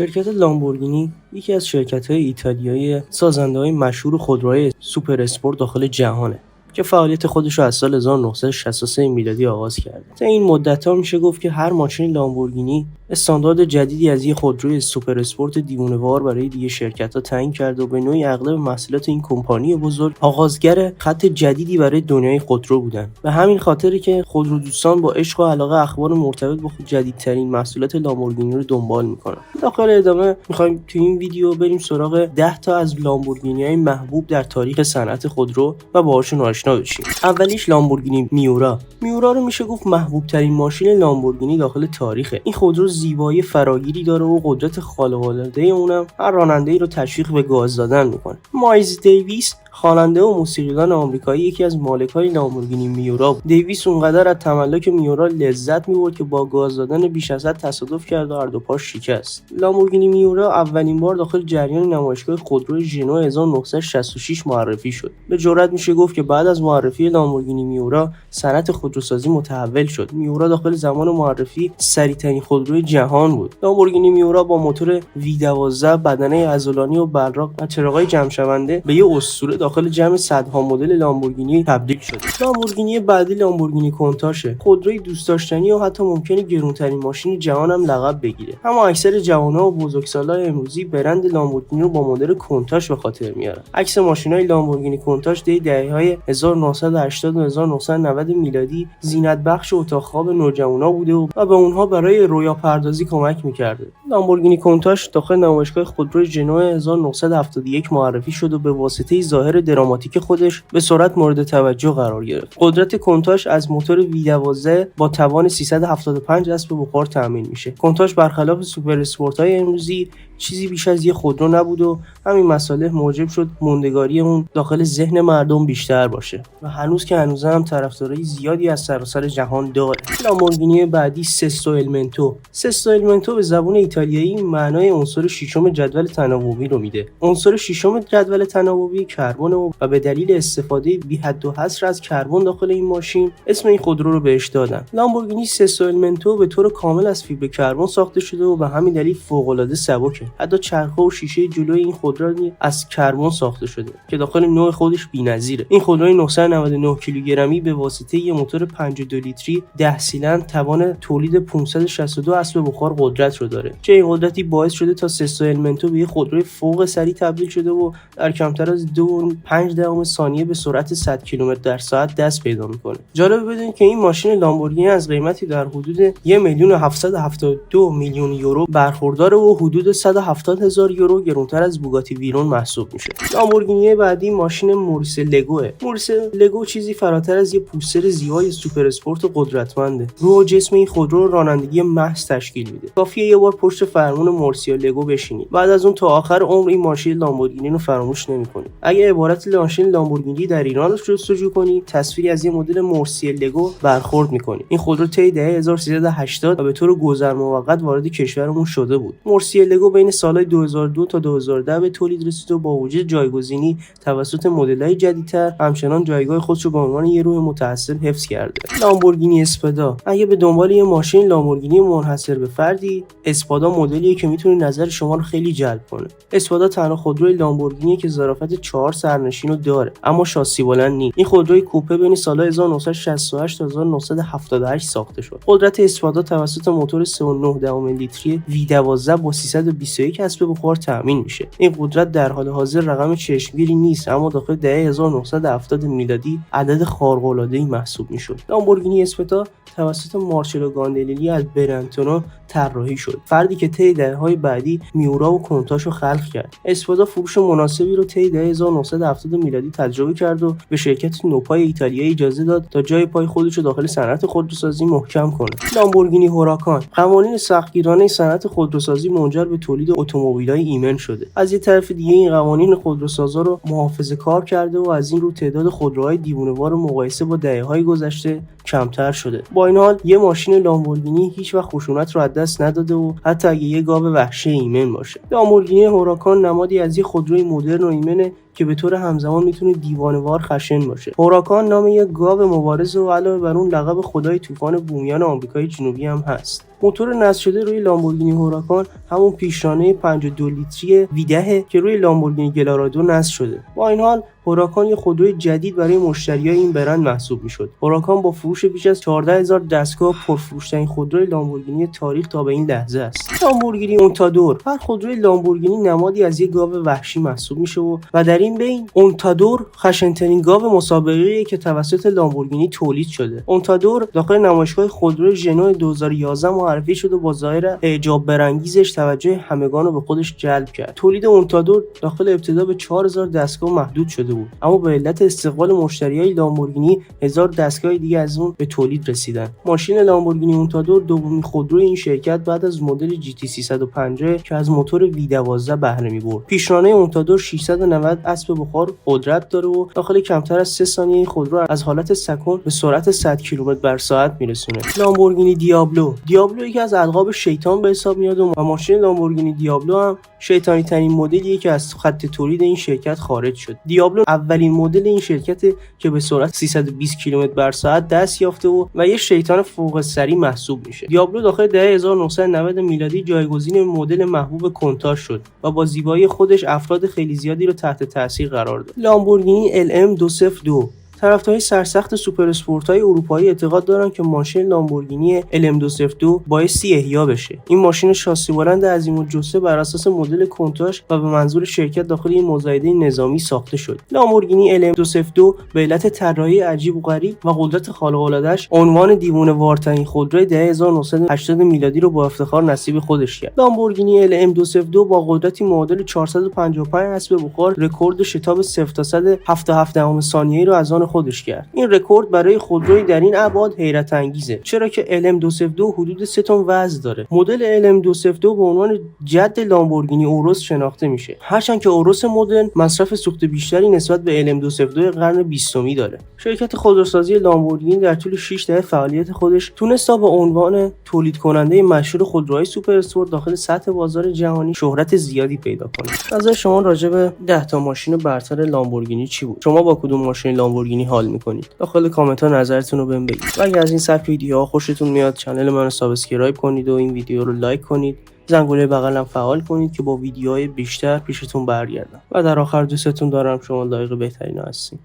شرکت لامبورگینی یکی از شرکت‌های ایتالیایی سازنده‌های مشهور خودروهای سوپر اسپورت داخل جهانه که فعالیت خودش رو از سال 1963 میلادی آغاز کرده. تا این مدت‌ها میشه گفت که هر ماشین لامبورگینی استاندارد جدیدی از یک خودروی سوپر اسپورت دیوونه‌وار برای دیگه شرکت‌ها تعیین کرده و به نوعی اغلب محصولات این کمپانی بزرگ آغازگر خط جدیدی برای دنیای خودرو بودن. به همین خاطره که خودرو دوستان با عشق و علاقه اخبار مرتبط با جدیدترین محصولات لامبورگینی رو دنبال می‌کنن. داخل ادامه می‌خوایم تو این ویدیو بریم سراغ 10 تا از لامبورگینی‌های محبوب در تاریخ صنعت خودرو و باهاشون آشنا بشیم. اولیش لامبورگینی میورا رو میشه گفت محبوب ترین ماشین لامبورگینی داخل تاریخه. این خودرو زیبایی فراگیری داره و قدرت خارق‌العاده اونم هر راننده‌ای رو تشویق به گاز دادن میکنه. مایلز دیویس خواننده و موسیقیدان آمریکایی یکی از مالک‌های لامبورگینی میورا بود. دیویس اونقدر از تملک میورا لذت می‌برد که با گاز دادن بیش از حد تصادف کرد و هر دو پاش شکست. لامبورگینی میورا اولین بار داخل جریان نمایشگاه خودرو ژنو 1966 معرفی شد. به جرئت میشه گفت که بعد از معرفی لامبورگینی میورا صنعت خودروسازی متحول شد. میورا داخل زمان معرفی سریع‌ترین خودروی جهان بود. لامبورگینی میورا با موتور V12 بدنه عضلانی و براق و چراغ‌های جمع‌شونده به یه اسطوره داخل جمع صدها مدل لامبورگینی تبدیل شد. لامبورگینی بعدی لامبورگینی کونتاشه. خودروی دوست داشتنی و حتی ممکنه گرونترین ماشین جهان هم لقب بگیره. اما اکثر جوان‌ها و بزرگسالای امروزی برند لامبورگینی رو با مدل کونتاش به خاطر میارن. عکس ماشین‌های لامبورگینی کونتاش دهه‌های 1980 و 1990 میلادی زینت بخش اتاق خواب نوجوانا بوده و به اونها برای رویا پردازی کمک می‌کرده. لامبورگینی کونتاش داخل نمایشگاه خودروی ژنو 1971 معرفی شد و به واسطه ظاهر دراماتیک خودش به سرعت مورد توجه قرار گرفت. قدرت کونتاش از موتور V12 با توان 375 اسب بخار تامین میشه. کونتاش برخلاف سوپر اسپورت‌های امروزی چیزی بیش از یه خودرو نبود و همین مسئله موجب شد موندگاری اون داخل ذهن مردم بیشتر باشه و هنوز هم طرفدارای زیادی از سراسر جهان داره. لامبورگینی بعدی سستو المنتو به زبان ایتالیایی معنای عنصر ششم جدول تناوبی رو میده. عنصر ششم جدول تناوبی کربن و به دلیل استفاده بی حد و حصر از کربن داخل این ماشین اسم این خودرو رو بهش دادن. لامبورگینی سستو المنتو به طور کامل از فیبر کربن ساخته شده و به همین دلیل فوق‌العاده سبکه. حتی چرخه و شیشه جلوی این خودرو از کربن ساخته شده که داخل نوع خودش بی‌نظیره. این خودروی 999 کیلوگرمی به واسطه یه موتور 52 لیتری 10 سیلندر توان تولید 562 اسب بخار قدرت رو داره که این قدرتی باعث شده تا سستو المنتو به یه خودروی فوق سریع تبدیل شده و در کمتر از 2.5 ثانیه به سرعت 100 کیلومتر در ساعت دست پیدا میکنه. جالب بدونید که این ماشین لامبورگینی از قیمتی در حدود 1,772,000,000 یورو برخوردار و حدود 170,000 یورو گرانتر از بوگاتی ویرون محسوب میشه. لامبورگینی بعدی ماشین موریس لگوه. موریس لگو چیزی فراتر از یه پوستر زیبای سوپر اسپورت قدرتمنده. روح و جسم این خودرو رانندگی محض تشکیل میده. کافیه یه بار پشت فرمون مورسیا لگو بشینید. بعد از اون تا آخر عمر این ماشین لامبورگینی رو فراموش نمی‌کنید. اگه عبارت ماشین لامبورگینی در ایران رو جستجو کنید، تصویری از یه مدل مورسیا لگو برخورد می‌کنید. این خودرو طی دهه 1380 و به طور گذر موقت وارد کشورمون شده بود. مورسیا لگو بین سال‌های 2002 تا 2010 به تولید رسید و با وجود جایگزینی توسط مدل‌های جدیدتر همچنان جایگاه خودش رو به عنوان یه روح متعصب حفظ کرده. لامبورگینی اسپادا. اگه به دنبال یه ماشین لامبورگینی منحصر به فردی، اسپادا مدلیه که میتونه نظر شما رو خیلی جلب کنه. اسپادا تنها خودروی لامبورگینیه که ظرافت 4 سرنشین رو داره اما شاسی بلند نیست. این خودروی کوپه بین سال 1968 تا 1978 ساخته شد. قدرت اسپادا توسط موتور 3.9 لیتری V12 با 321 اسب بخار تامین میشه. این قدرت در حال حاضر رقم چشمگیری نیست اما داخل دهه 1970 میلادی عدد خارق‌العاده‌ای محسوب میشد. لامبورگینی اسپادا توسط مارچلو گاندلیلی از برنتونو طراحی شد. فردی که طی دهه‌های بعدی میورا و کونتاش رو خلق کرد. اسپادا فروش مناسبی رو طی دهه 1970 میلادی تجربه کرد و به شرکت نوپای ایتالیایی اجازه داد تا جای پای خودش رو داخل صنعت خودروسازی محکم کنه. لامبورگینی هوراکان. قوانین سختگیرانه صنعت خودروسازی منجر به تولید اتومبیل‌های ایمن شده. از یه طرف دیگه این قوانین خودروسازا رو محافظه‌کار کرده و از این رو تعداد خودروهای دیوونه‌وار مقایسه با دهه‌های گذشته کمتر شده. با این حال یه ماشین لامبورگینی هیچ وقت خشونت رو از دست نداده و حتی اگه یه گاو وحشی ایمن باشه. لامبورگینی هوراکان نمادی از یه خودروی مدرن و ایمنه که به طور همزمان میتونه دیوانه‌وار خشن باشه. هوراکان نام یک گاو مبارز و علاوه بر اون لقب خدای طوفان بومیان آمریکای جنوبی هم هست. موتور نصب شده روی لامبورگینی هوراکان همون پیشرانه 52 لیتری V10 که روی لامبورگینی گلارادو نصب شده. با این حال هوراکان یک خودروی جدید برای مشتریای این برند محسوب میشد. هوراکان با فروش بیش از 14000 دستگاه پرفروش‌ترین خودروی لامبورگینی تاریخ تا به این لحظه است. لامبورگینی اونتادور هر خودروی لامبورگینی نمادی از یک گاو وحشی محسوب میشه و در این بین اونتادور خشن‌ترین گاو مسابقه‌ای که توسط لامبورگینی تولید شده. اونتادور داخل نمایشگاه خودروی ژنو 2011 معرفی شد و با ظاهر اعجاب برانگیزش توجه همگان رو به خودش جلب کرد. تولید اونتادور داخل ابتدا به 4000 دستگاه محدود شده بود، اما به علت استقبال مشتریای لامبورگینی 1000 دستگاه دیگه از اون به تولید رسیدن. ماشین لامبورگینی اونتادور دومین خودروی این شرکت بعد از مدل GT 350 که از موتور V12 بهره می‌برد. پیشرانه اونتادور 690 اسب بخار قدرت داره و داخل کمتر از 3 ثانیه این خودرو از حالت سکون به سرعت 100 کیلومتر بر ساعت میرسونه. لامبورگینی دیابلو یکی از القاب شیطان به حساب میاد و ماشین لامبورگینی دیابلو هم شیطانی ترین مدلیه که از خط تولید این شرکت خارج شد. دیابلو اولین مدل این شرکت که به سرعت 320 کیلومتر بر ساعت دست یافته و یه شیطان فوق سریع محسوب میشه. دیابلو داخل دهه 1990 میلادی جایگزین مدل محبوب کنتاژ شد و با زیبایی خودش افراد خیلی زیادی رو تحت تاثیر قرار داد. لامبورگینی LM202 طرفدارای سرسخت سوپر اسپورت‌های اروپایی اعتقاد دارن که ماشین لامبورگینی LM202 بایستی احیا بشه. این ماشین شاسی بلند عظیم‌الجثه بر اساس مدل کنتاژ و به منظور شرکت داخل این مزایده نظامی ساخته شد. لامبورگینی LM202 به علت طراحی عجیب و غریب و قدرت خارق‌العاده‌اش عنوان دیوانه‌وارترین خودروی دهه 1980 میلادی رو با افتخار نصیب خودش کرد. لامبورگینی LM202 با قدرتی معادل 455 اسب بخار رکورد شتاب 0 تا 177 ثانیه‌ای رو از آن خودش کرد. این رکورد برای خودروی در این ابعاد حیرت انگیزه، چرا که LM202 حدود 3 تن وزن داره. مدل LM202 به عنوان جد لامبورگینی اوروس شناخته میشه، هرچند که اوروس مدرن مصرف سوخت بیشتری نسبت به LM202 قرن 20 داره. شرکت خودروسازی لامبورگینی در طول 6 دهه فعالیت خودش تونستا به عنوان تولید کننده مشهور خودروهای سوپر اسپورت داخل سطح بازار جهانی شهرت زیادی پیدا کنه. نظر شما راجع به 10 تا ماشین برتر لامبورگینی چی بود؟ شما با کدوم ماشین لامبورگینی حال میکنید؟ داخل کامنت ها نظرتون رو بهم بگید. و اگه از این سبک ویدیوها خوشتون میاد کانال منو سابسکرایب کنید و این ویدیو رو لایک کنید. زنگوله بغلم فعال کنید که با ویدیوهای بیشتر پیشتون برگردم. و در آخر دوستتون دارم، شما لایق بهترین هستید.